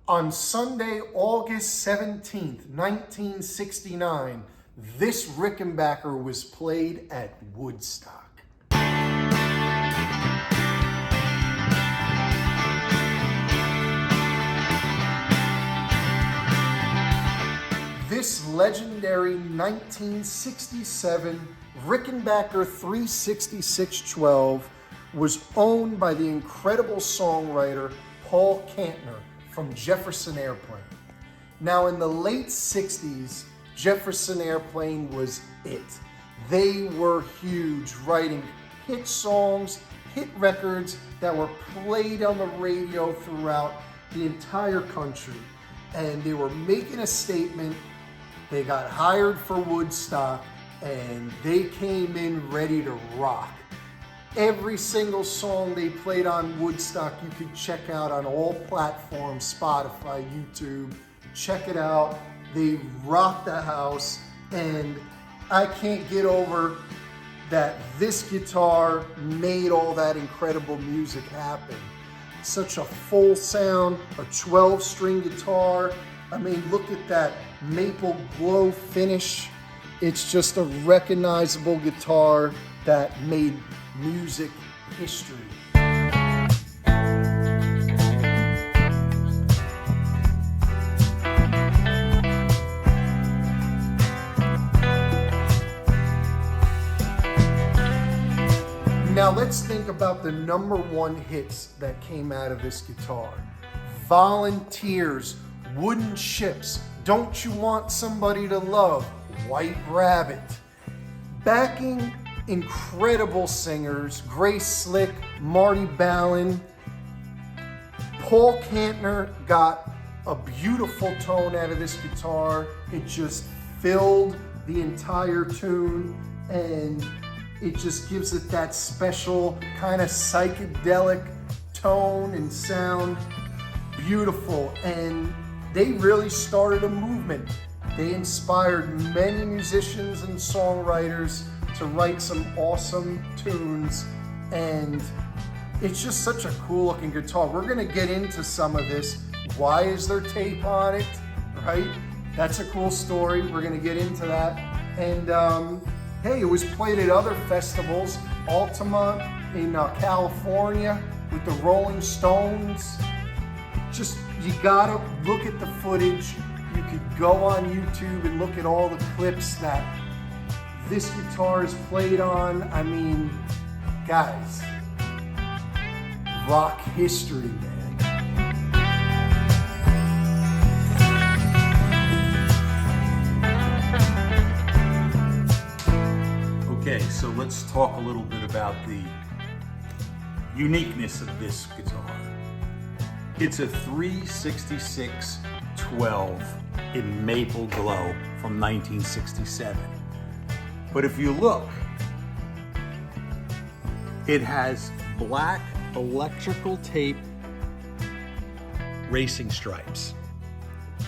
On Sunday, August 17th, 1969, this Rickenbacker was played at Woodstock. This legendary 1967 Rickenbacker 36612 was owned by the incredible songwriter Paul Kantner from Jefferson Airplane. Now, in the late 60s, Jefferson Airplane was it. They were huge, writing hit songs, hit records that were played on the radio throughout the entire country. And they were making a statement. They got hired for Woodstock, and they came in ready to rock. Every single song they played on Woodstock you could check out on all platforms, Spotify, YouTube. Check it out. They rocked the house, and I can't get over that this guitar made all that incredible music happen. Such a full sound, a 12-string guitar. I mean, look at that maple glow finish. It's just a recognizable guitar that made music history. Now let's think about the #1 hits that came out of this guitar. Volunteers, Wooden Ships, Don't You Want Somebody to Love, White Rabbit. Backing incredible singers, Grace Slick, Marty Balin. Paul Kantner got a beautiful tone out of this guitar. It just filled the entire tune, and it just gives it that special kind of psychedelic tone and sound. Beautiful. And they really started a movement. They inspired many musicians and songwriters to write some awesome tunes, and it's just such a cool looking guitar. We're gonna get into some of this. Why is there tape on it, right? That's a cool story. We're gonna get into that. And hey, it was played at other festivals, Altamont in California with the Rolling Stones. Just, you gotta look at the footage. You could go on YouTube and look at all the clips that this guitar is played on. I mean, guys, rock history, man. Okay, so let's talk a little bit about the uniqueness of this guitar. It's a 36612 in maple glow from 1967. But if you look, it has black electrical tape racing stripes.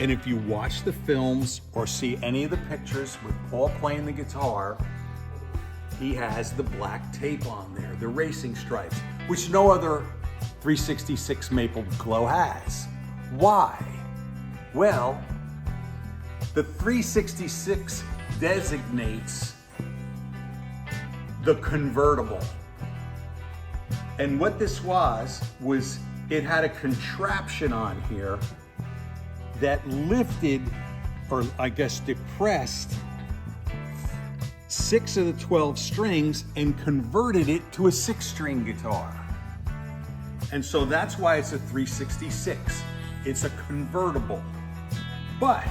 And if you watch the films or see any of the pictures with Paul playing the guitar, he has the black tape on there, the racing stripes, which no other 366 maple glow has. Why? Well, the 366 designates the convertible. And what this was it had a contraption on here that lifted, or I guess depressed, 6 of the 12 strings and converted it to a 6-string guitar. And so that's why it's a 366. It's a convertible. But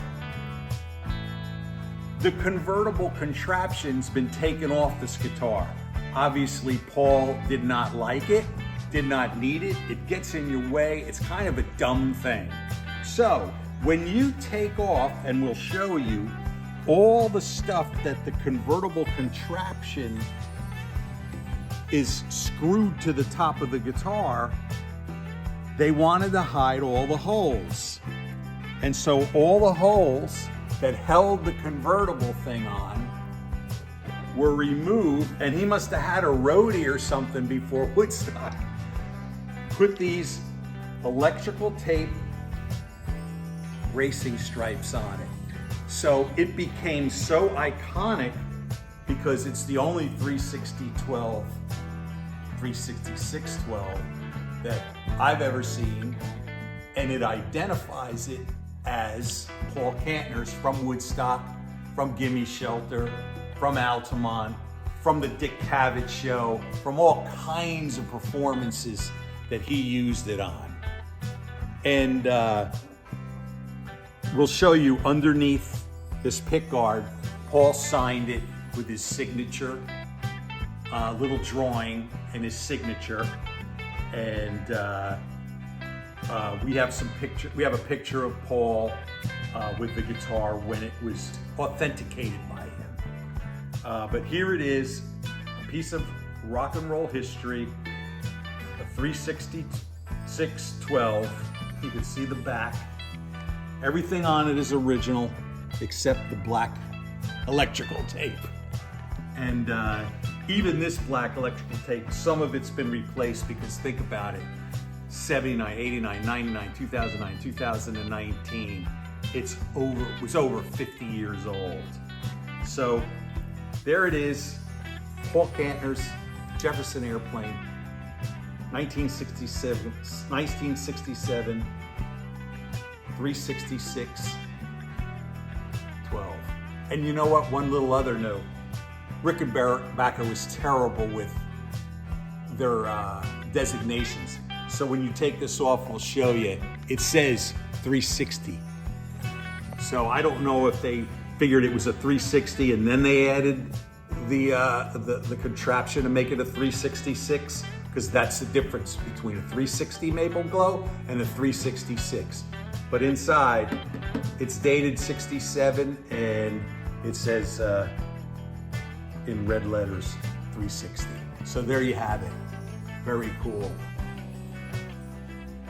the convertible contraption's been taken off this guitar. Obviously, Paul did not like it, did not need it. It gets in your way. It's kind of a dumb thing. So when you take off, and we'll show you all the stuff that the convertible contraption is screwed to the top of the guitar, they wanted to hide all the holes. And so all the holes that held the convertible thing on were removed, and he must have had a roadie or something before Woodstock put these electrical tape racing stripes on it. So it became so iconic because it's the only 366-12 that I've ever seen, and it identifies it as Paul Kantner's from Woodstock, from Gimme Shelter, from Altamont, from the Dick Cavett show, from all kinds of performances that he used it on. And we'll show you underneath this pick guard, Paul signed it with his signature, little drawing and his signature. And we have some picture. We have a picture of Paul with the guitar when it was authenticated by him. But here it is, a piece of rock and roll history, a 366-12. You can see the back. Everything on it is original except the black electrical tape. And even this black electrical tape, some of it's been replaced because think about it, 79, 89, 99, 2009, 2019, it was over 50 years old. So there it is, Paul Kantner's Jefferson Airplane, 1967, 366-12. And you know what? One little other note. Rickenbacker was terrible with their designations. So when you take this off, I'll show you. It says 360. So I don't know if they figured it was a 360 and then they added the contraption to make it a 366, because that's the difference between a 360 Maple Glow and a 366. But inside, it's dated 67 and it says in red letters 360. So there you have it. Very cool.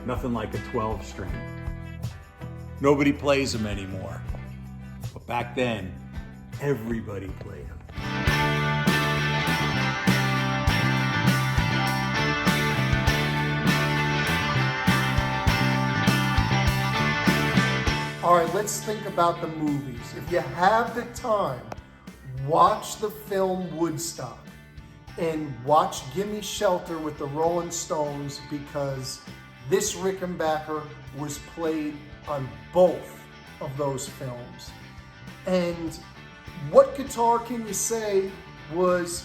Nothing like a 12 string. Nobody plays them anymore. But back then, everybody played them. All right, let's think about the movies. If you have the time, watch the film Woodstock and watch Gimme Shelter with the Rolling Stones, because this Rickenbacker was played on both of those films. And what guitar can you say was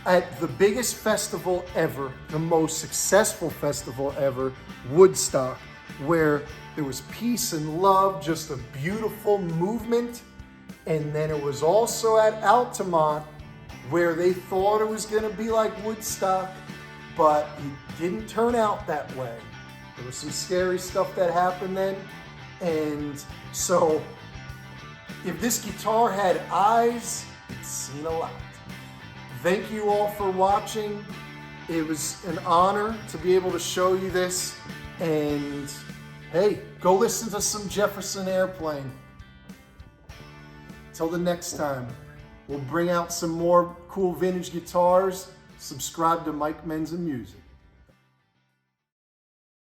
at the biggest festival ever, the most successful festival ever, Woodstock, where there was peace and love, just a beautiful movement. And then it was also at Altamont, where they thought it was going to be like Woodstock, but it didn't turn out that way. There was some scary stuff that happened then. And so if this guitar had eyes, it's seen a lot. Thank you all for watching. It was an honor to be able to show you this. And hey, go listen to some Jefferson Airplane. Till the next time, we'll bring out some more cool vintage guitars. Subscribe to Mike Menza Music.